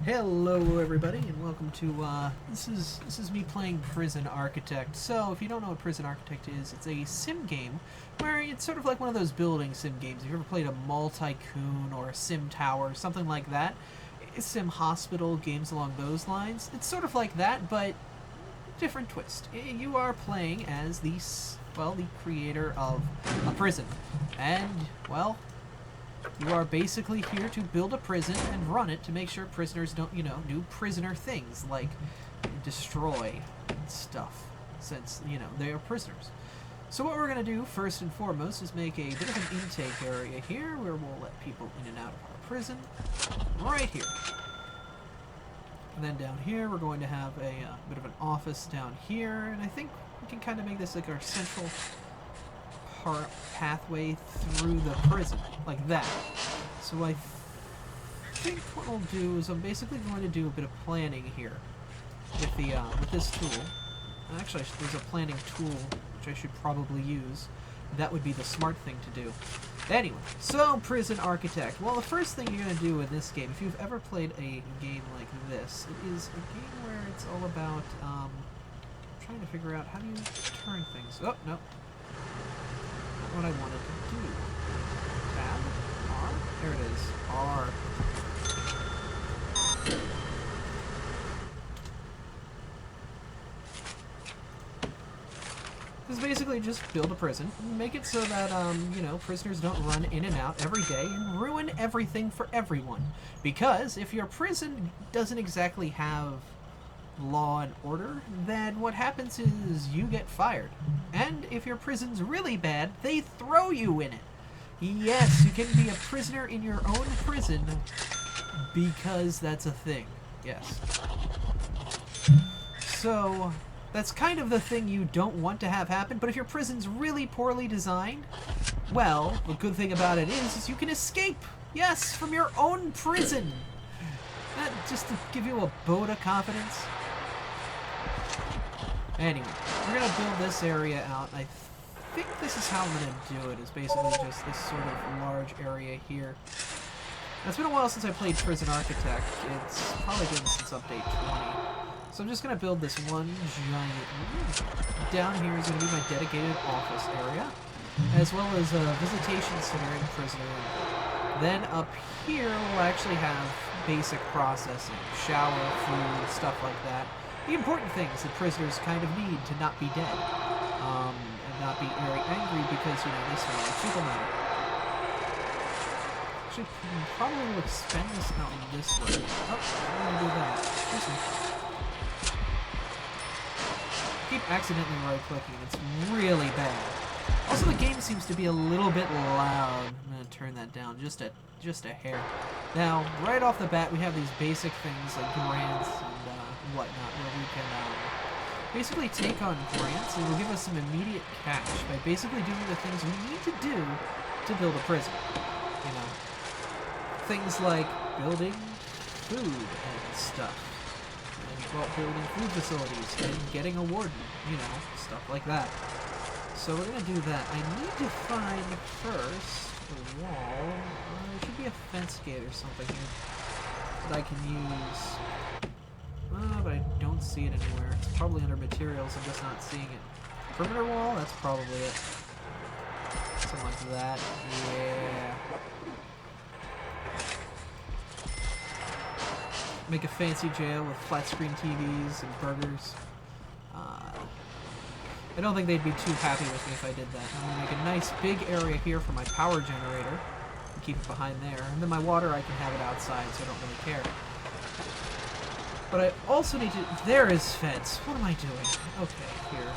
Hello everybody and welcome to this is me playing Prison Architect. So if you don't know what Prison Architect is, it's a sim game where it's sort of like one of those building sim games. If you ever played a Mall Tycoon or a Sim Tower, something like that, Sim Hospital, games along those lines, it's sort of like that but different twist. You are playing as the creator of a prison, and well, you are basically here to build a prison and run it to make sure prisoners don't, do prisoner things like destroy stuff, since, they are prisoners. So what we're going to do first and foremost is make a bit of an intake area here where we'll let people in and out of our prison, right here. And then down here we're going to have a bit of an office down here, and I think we can kind of make this like our central pathway through the prison, like that. So I think what I'll do is I'm basically going to do a bit of planning here with the with this tool. Actually, there's a planning tool which I should probably use. That would be the smart thing to do. Anyway, so Prison Architect. Well, the first thing you're going to do in this game, if you've ever played a game like this, it is a game where it's all about trying to figure out how do you turn things. Oh, no. What I wanted to do. Tab? R? There it is. R. This is basically just build a prison. Make it so that, prisoners don't run in and out every day and ruin everything for everyone. Because if your prison doesn't exactly have law and order, then what happens is you get fired. And if your prison's really bad, they throw you in it. Yes, you can be a prisoner in your own prison because that's a thing. Yes. So that's kind of the thing you don't want to have happen, but if your prison's really poorly designed, well, the good thing about it is you can escape. Yes, from your own prison. That just to give you a vote of confidence. Anyway, we're going to build this area out. I think this is how I'm going to do it, is basically just this sort of large area here. It's been a while since I played Prison Architect. It's probably been since update 20. So I'm just going to build this one giant room. Down here is going to be my dedicated office area, as well as a visitation center and prisoner room. Then up here we'll actually have basic processing, shower, food, stuff like that. The important things that prisoners kind of need to not be dead, and not be very angry because, they smell like fecal matter. Actually, probably will expand this out this way. Oh, I'm going to do that. Excuse me. I keep accidentally right-clicking. It's really bad. Also, the game seems to be a little bit loud. I'm going to turn that down just a hair. Now, right off the bat, we have these basic things like grants and whatnot, where we can basically take on grants, and it will give us some immediate cash by basically doing the things we need to do to build a prison. Things like building food and stuff, and building food facilities, and getting a warden, stuff like that. So we're going to do that. I need to find first a wall. There should be a fence gate or something here that I can use. But I don't see it anywhere. It's probably under materials. I'm just not seeing it. Perimeter wall? That's probably it. Something like that. Yeah. Make a fancy jail with flat screen TVs and burgers. I don't think they'd be too happy with me if I did that. I'm going to make a nice big area here for my power generator. And keep it behind there. And then my water, I can have it outside, so I don't really care. But I also need to... There is fence. What am I doing? Okay, here.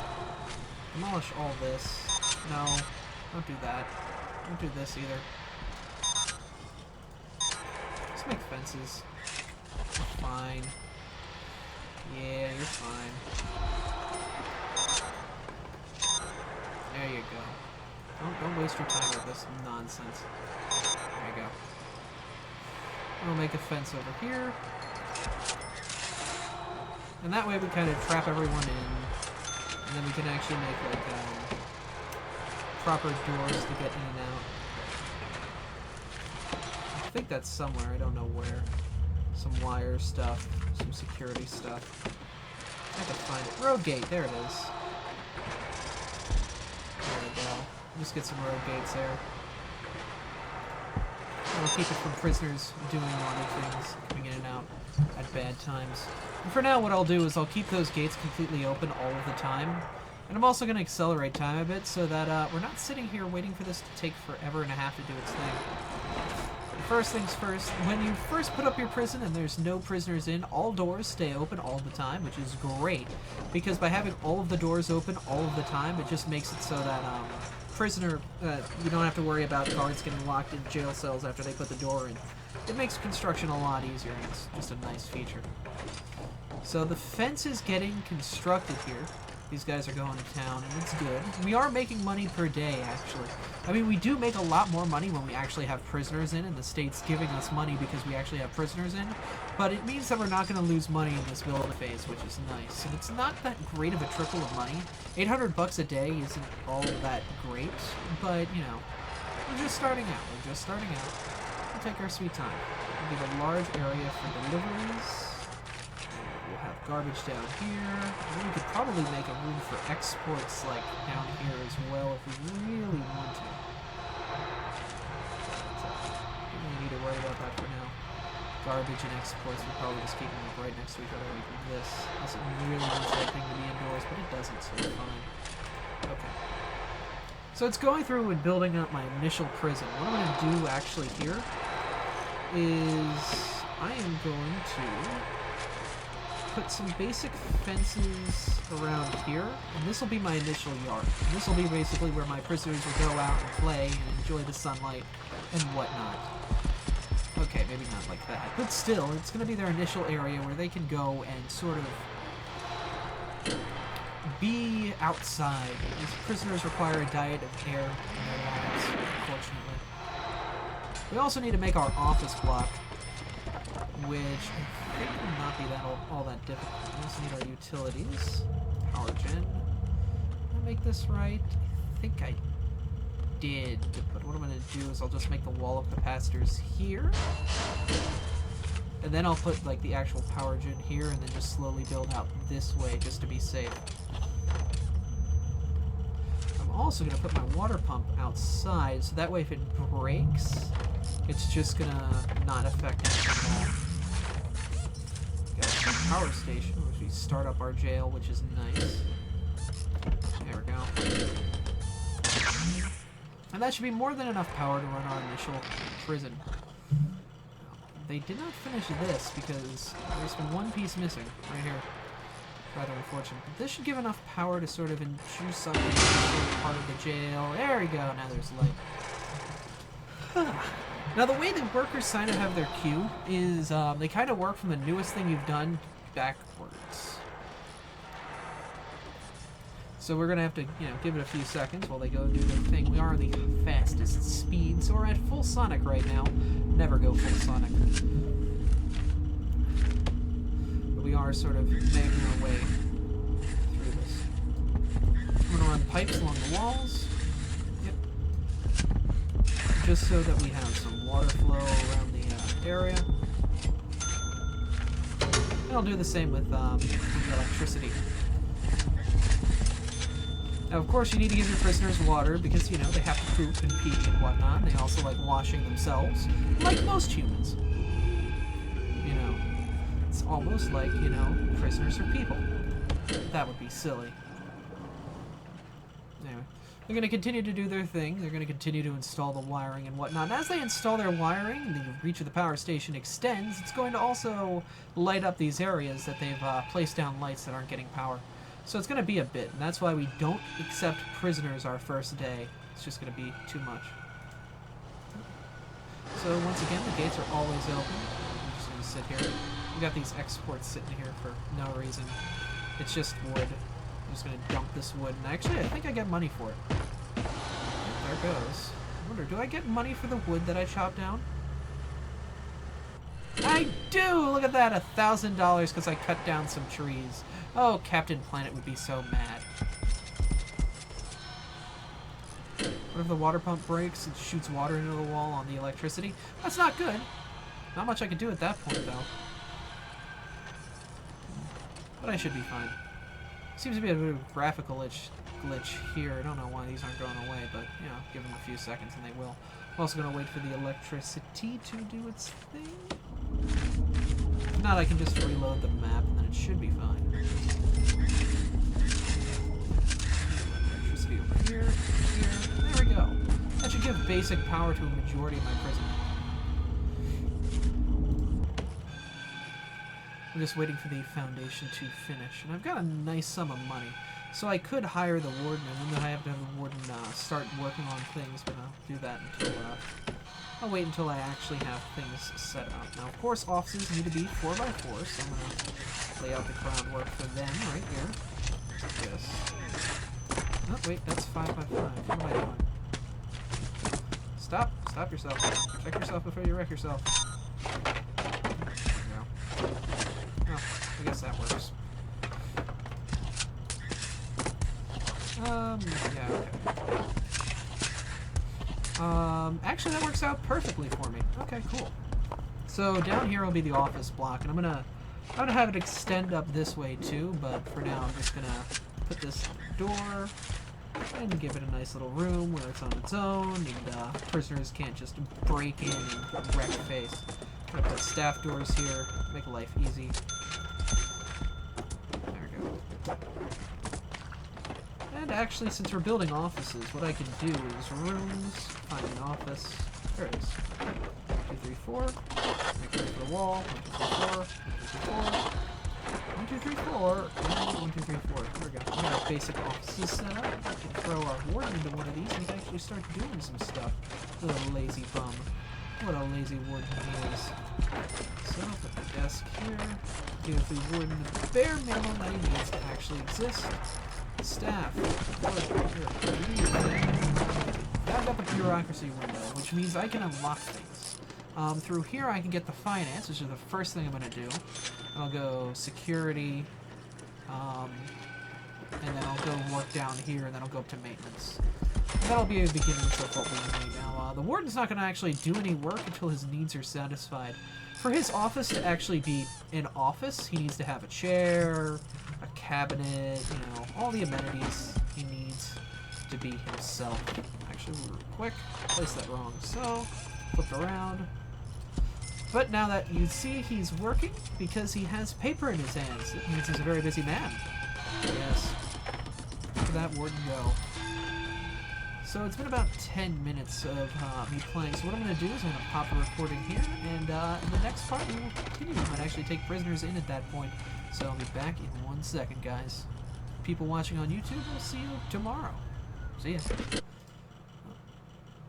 Demolish all this. No, don't do that. Don't do this either. Just make fences. You're fine. Yeah, you're fine. There you go. Don't waste your time with this nonsense. There you go. We'll make a fence over here. And that way we kind of trap everyone in. And then we can actually make like proper doors to get in and out. I think that's somewhere, I don't know where. some wire stuff, some security stuff. I have to find it. Road gate, there it is. There we go. Just get some road gates there. That'll keep it from prisoners doing other things, coming in and out at bad times. And for now, what I'll do is I'll keep those gates completely open all of the time. And I'm also going to accelerate time a bit so that we're not sitting here waiting for this to take forever and a half to do its thing. First things first, when you first put up your prison and there's no prisoners in, all doors stay open all the time, which is great. Because by having all of the doors open all of the time, it just makes it so that you don't have to worry about guards getting locked in jail cells after they put the door in. It makes construction a lot easier, and it's just a nice feature. So the fence is getting constructed here. These guys are going to town, and it's good. We are making money per day, actually. I mean, we do make a lot more money when we actually have prisoners in, and the state's giving us money because we actually have prisoners in. But it means that we're not going to lose money in this build phase, which is nice. And it's not that great of a trickle of money. 800 bucks a day isn't all that great, but, you know, we're just starting out. We're just starting out. We'll take our sweet time. We'll give a large area for deliveries. We'll have garbage down here. And we could probably make a room for exports, like, down here as well if we really want to. So, we don't really need to worry about that for now. Garbage and exports, we'll probably just keep them like right next to each other like this. Unless it really wants that thing to be indoors, but it doesn't, so we're fine. Okay. So it's going through and building up my initial prison. What I'm going to do actually here is I am going to put some basic fences around here, and this will be my initial yard. And this will be basically where my prisoners will go out and play and enjoy the sunlight and whatnot. Okay, maybe not like that, but still, it's going to be their initial area where they can go and sort of be outside. These prisoners require a diet of air in their lives, unfortunately. We also need to make our office block, which I think will not be all that difficult. We also need our utilities. Power gen. Did I make this right? I think I did, but what I'm going to do is I'll just make the wall of capacitors here. And then I'll put like the actual power gen here and then just slowly build out this way just to be safe. I'm also going to put my water pump outside so that way if it breaks, it's just going to not affect anything at all. Got a power station, which we start up our jail, which is nice. There we go. And that should be more than enough power to run our initial prison. They did not finish this because there's been one piece missing right here. Rather unfortunate. But this should give enough power to sort of juice up the part of the jail. There we go. Now there's light. Now the way that workers sign up have their queue is they kind of work from the newest thing you've done backwards. So we're gonna have to, you know, give it a few seconds while they go do their thing. We are on the fastest speed, so we're at full Sonic right now. Never go full Sonic. But we are sort of making our way through this. I'm gonna run pipes along the walls. Yep. Just so that we have some water flow around the area. And I'll do the same with the electricity. Now, of course, you need to give your prisoners water because, you know, they have to poop and pee and whatnot. They also like washing themselves, like most humans. You know, it's almost like, you know, prisoners are people. That would be silly. Anyway, they're going to continue to do their thing. They're going to continue to install the wiring and whatnot. And as they install their wiring, the reach of the power station extends. It's going to also light up these areas that they've placed down lights that aren't getting power. So it's going to be a bit, and that's why we don't accept prisoners our first day. It's just going to be too much. So once again, the gates are always open. I'm just going to sit here. We got these exports sitting here for no reason. It's just wood. I'm just going to dump this wood, and actually I think I get money for it. There it goes. I wonder, do I get money for the wood that I chop down? I do! Look at that, $1,000 because I cut down some trees. Oh, Captain Planet would be so mad. What if the water pump breaks and shoots water into the wall on the electricity? That's not good. Not much I can do at that point, though. But I should be fine. Seems to be a bit of a graphical glitch here. I don't know why these aren't going away, but, you know, give them a few seconds and they will. I'm also going to wait for the electricity to do its thing. If not, I can just reload the map and then it should be fine. Electricity over here, here. There we go. That should give basic power to a majority of my prison. I'm just waiting for the foundation to finish. And I've got a nice sum of money. So I could hire the warden, and then I have to have the warden start working on things, but I'll do that until, I'll wait until I actually have things set up. Now, of course, offices need to be 4x4, so I'm going to lay out the groundwork for them right here. Yes. Oh, wait, that's 5x5. What am I doing? Stop. Stop yourself. Check yourself before you wreck yourself. There we go. Oh, I guess that works. Yeah, okay. Actually that works out perfectly for me. Okay, cool. So down here will be the office block, and I'm gonna have it extend up this way too, but for now I'm just gonna put this door and give it a nice little room where it's on its own, and prisoners can't just break in and wreck face. I'm gonna put staff doors here, make life easy. There we go. And actually, since we're building offices, what I can do is rooms, find an office. There it is. 1, 2, 3, 4. Make room for the wall. 1, 2, 3, 4. 1, 2, 3, 4. And 1, 2, 3, 4. There we go. We got our basic offices set up. We can throw our warden into one of these and he can actually start doing some stuff. Little lazy bum. What a lazy warden he is. So, put the desk here. Give the warden the bare minimum that he needs to actually exist. Staff. I've got the bureaucracy window, which means I can unlock things. Through here I can get the finance, which is the first thing I'm going to do. And I'll go security, and then I'll go work down here, and then I'll go up to maintenance. And that'll be a beginning of what we need now. The warden's not going to actually do any work until his needs are satisfied. For his office to actually be an office, he needs to have a chair, a cabinet, you know, all the amenities he needs to be himself. Actually, real quick, placed that wrong. So, flipped around. But now that you see he's working, because he has paper in his hands, it means he's a very busy man. Yes. Look at that warden go. So it's been about 10 minutes of me playing, so what I'm going to do is I'm going to pop a recording here, and in the next part we will continue. I might actually take prisoners in at that point, so I'll be back in 1 second, guys. People watching on YouTube, we'll see you tomorrow. See ya.